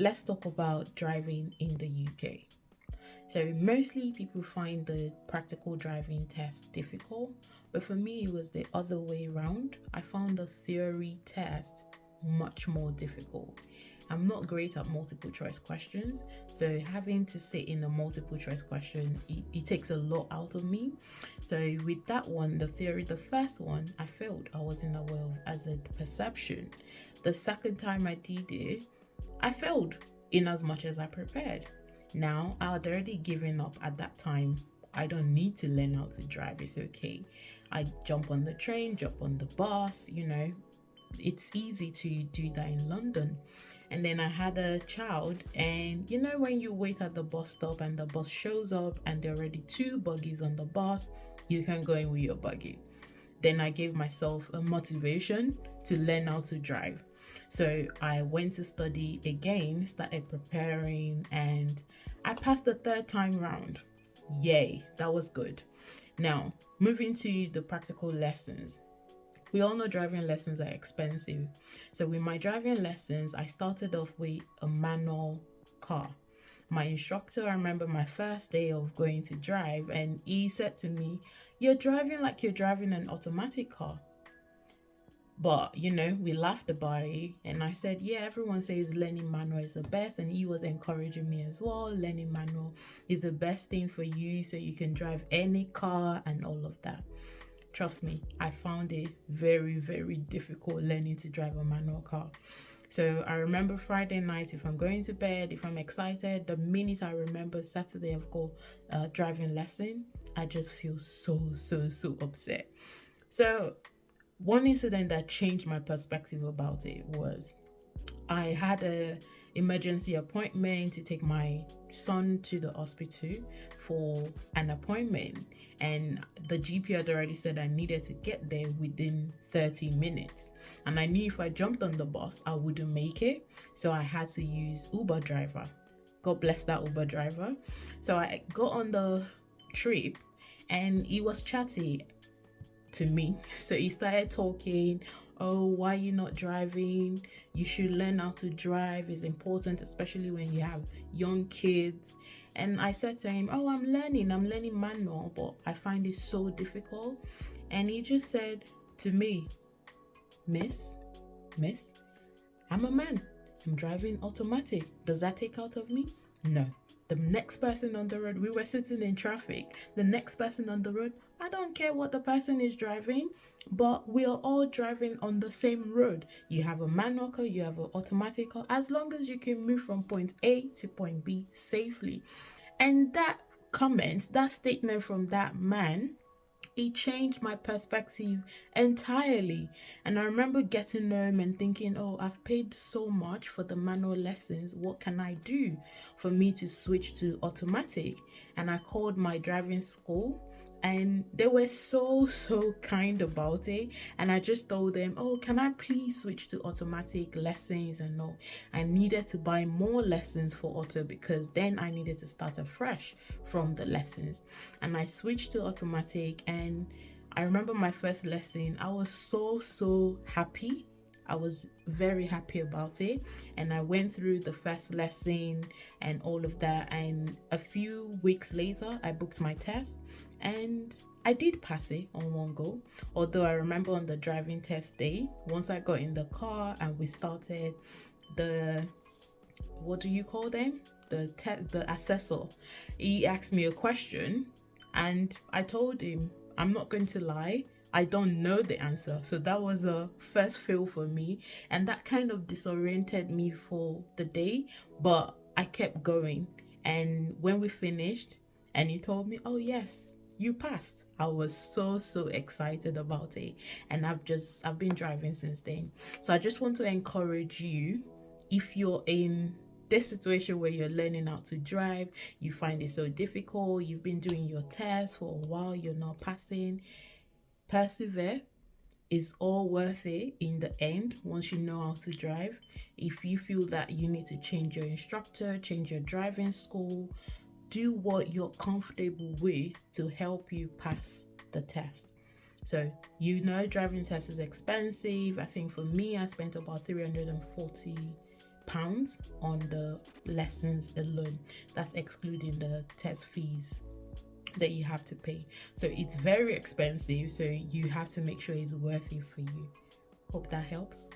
let's talk about driving in the UK. So, mostly people find the practical driving test difficult, but for me, it was the other way around. I found the theory test much more difficult. I'm not great at multiple choice questions, so having to sit in a multiple choice question, it takes a lot out of me. So with that one, the theory, the first one, I failed. I wasn't aware of as a perception. The second time I did it, I failed in as much as I prepared. Now I had already given up at that time. I don't need to learn how to drive. It's okay. I jump on the train, jump on the bus, it's easy to do that in London. And then I had a child, and when you wait at the bus stop and the bus shows up and there are already two buggies on the bus, you can go in with your buggy. Then I gave myself a motivation to learn how to drive. So I went to study again, started preparing, and I passed the third time round. Yay, that was good. Now, moving to the practical lessons. We all know driving lessons are expensive. So with my driving lessons, I started off with a manual car. My instructor, I remember my first day of going to drive, and he said to me, "You're driving like you're driving an automatic car." But we laughed about it, and I said, "Yeah, everyone says learning manual is the best," and he was encouraging me as well. Learning manual is the best thing for you, so you can drive any car and all of that. Trust me, I found it very, very difficult learning to drive a manual car. So I remember Friday nights, if I'm going to bed, if I'm excited, the minute I remember Saturday I've got a driving lesson, I just feel so, so, so upset. So one incident that changed my perspective about it was I had a emergency appointment to take my son to the hospital for an appointment, and the GP had already said I needed to get there within 30 minutes, and I knew if I jumped on the bus I wouldn't make it, so I had to use Uber driver. God bless that Uber driver. So I got on the trip, and he was chatty to me. So he started talking, "Oh, why are you not driving? You should learn how to drive. It's important, especially when you have young kids." And I said to him, "Oh, I'm learning manual, but I find it so difficult." And he just said to me, Miss, I'm a man. I'm driving automatic. Does that take out of me? No. The next person on the road, we were sitting in traffic. The next person on the road, I don't care what the person is driving, but we are all driving on the same road. You have a manual car, you have an automatic car, as long as you can move from point A to point B safely. And that comment, that statement from that man, it changed my perspective entirely. And I remember getting home and thinking, "Oh, I've paid so much for the manual lessons. What can I do for me to switch to automatic?" And I called my driving school, and they were so, so kind about it. And I just told them, "Oh, can I please switch to automatic lessons?" And no, I needed to buy more lessons for auto, because then I needed to start afresh from the lessons. And I switched to automatic, and I remember my first lesson, I was so, so happy. I was very happy about it, and I went through the first lesson and all of that. And a few weeks later, I booked my test, and I did pass it on one go. Although I remember on the driving test day, once I got in the car and we started, the what do you call them? The assessor. He asked me a question, and I told him, I'm not going to lie, I don't know the answer. So that was a first fail for me, and that kind of disoriented me for the day, but I kept going. And when we finished and he told me, "Oh yes, you passed," I was so, so excited about it, and I've been driving since then. So I just want to encourage you, if you're in this situation where you're learning how to drive, you find it so difficult, you've been doing your test for a while, you're not passing, persevere. It's all worth it in the end once you know how to drive. If you feel that you need to change your instructor, change your driving school, do what you're comfortable with to help you pass the test. So, driving test is expensive. I think for me, I spent about 340 pounds on the lessons alone. That's excluding the test fees that you have to pay. So it's very expensive. So you have to make sure it's worth it for you. Hope that helps.